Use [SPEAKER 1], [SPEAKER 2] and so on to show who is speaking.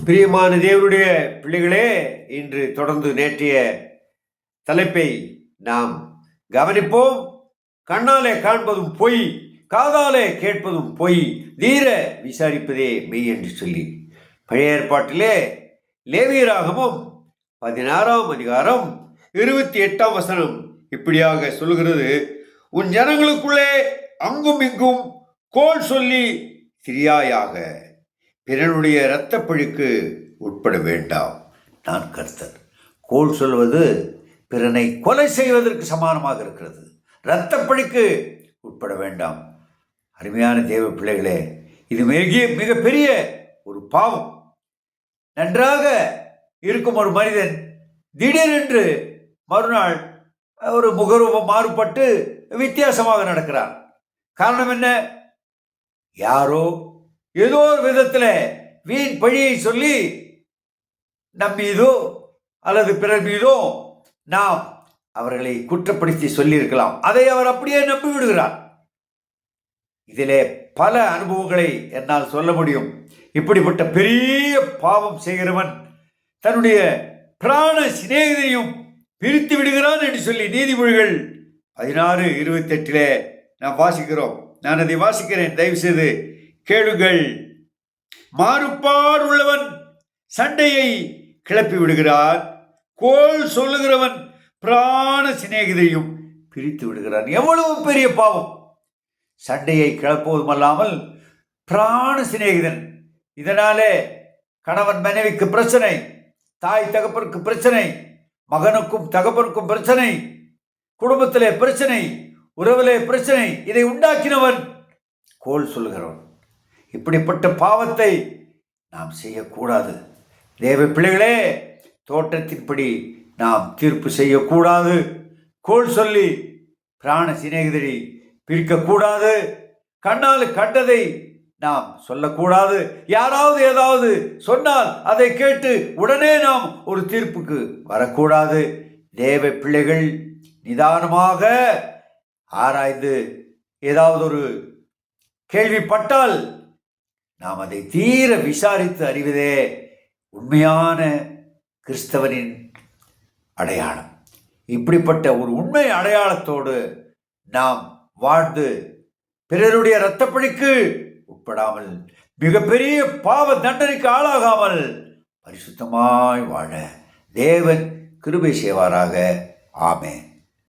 [SPEAKER 1] பிரியமான தேவனுடைய பிள்ளைகளே, இன்று தொடர்ந்து நேற்றைய தலைப்பை நாம் கவனிப்போம். கண்ணாலே காண்பதும் பொய், காதாலே கேட்பதும் பொய், தீர விசாரிப்பதே மெய் என்று சொல்லி பழைய ஏற்பாட்டிலே லேவியராகமம் 16ஆம் அதிகாரம் 28ஆம் வசனம் இப்படியாக சொல்லுகிறது: உன் ஜனங்களுக்குள்ளே அங்கும் இங்கும் கோல் சொல்லி திரியாயாக, பிறனுடைய இரத்தப்பழிக்கு உட்பட வேண்டாம், நான் கர்த்தர். கோல் சொல்வது பிறனை கொலை செய்வதற்கு சமானமாக இருக்கிறது. இரத்தப்பழிக்கு உட்பட வேண்டாம். அருமையான தேவ பிள்ளைகளே, இது மிகப்பெரிய ஒரு பாவம். நன்றாக இருக்கும் ஒரு மனிதன் திடீரென்று மறுநாள் ஒரு முகரூபம் மாறுபட்டு வித்தியாசமாக நடக்கிறான். காரணம் என்ன? யாரோ ஏதோ ஒரு விதத்தில் வீண் பழியை சொல்லி நம் மீதோ அல்லது பிறர் மீதோ நாம் அவர்களை குற்றப்படுத்தி சொல்லியிருக்கலாம். அதை அவர் அப்படியே நம்பி விடுகிறார். இதிலே பல அனுபவங்களை என்னால் சொல்ல முடியும். இப்படிப்பட்ட பெரிய பாவம் செய்கிறவன் தன்னுடைய பிராண சிநேகிதனையும் பிரித்து விடுகிறான் என்று சொல்லி நீதிமொழிகள் 16:28 நாம் வாசிக்கிறோம். நான் அதை வாசிக்கிறேன், தயவு செய்து கேளுங்கள். மாறுபாடு உள்ளவன் சண்டையை கிளப்பி விடுகிறான், கோல் சொல்லுகிறவன் பிராண சிநேகிதையும் பிரித்து விடுகிறான். எவ்வளவு பெரிய பாவம்! சண்டையை கிளப்புவதும் அல்லாமல் பிராண சிநேகிதன். இதனாலே கணவன் மனைவிக்கு பிரச்சனை, தாய் தகப்பனுக்கு பிரச்சனை, மகனுக்கும் தகப்பனுக்கும் பிரச்சனை, குடும்பத்திலே பிரச்சனை, உறவிலே பிரச்சனை. இதை உண்டாக்கினவன் கோல் சொல்லுகிறவன். இப்படிப்பட்ட பாவத்தை நாம் செய்யக்கூடாது. தேவ பிள்ளைகளே, தோற்றத்தின்படி நாம் தீர்ப்பு செய்யக்கூடாது. கோல் சொல்லி பிராண சிநேகிதரை பிரிக்கக்கூடாது. கண்ணால் கண்டதை நாம் சொல்லக்கூடாது. யாராவது ஏதாவது சொன்னால் அதை கேட்டு உடனே நாம் ஒரு தீர்ப்புக்கு வரக்கூடாது. தேவ பிள்ளைகள் நிதானமாக ஆராய்ந்து ஏதாவது ஒரு கேள்விப்பட்டால் நாம் அதை தீர விசாரித்து அறிவதே உண்மையான கிறிஸ்தவனின் அடையாளம். இப்படிப்பட்ட ஒரு உண்மை அடையாளத்தோடு நாம் வாழ்ந்து பிறருடைய இரத்தப்பழிக்கு உட்படாமல் மிகப்பெரிய பாவ தண்டனைக்கு ஆளாகாமல் பரிசுத்தமாய் வாழ தேவன் கிருபை செய்வாராக. ஆமென்.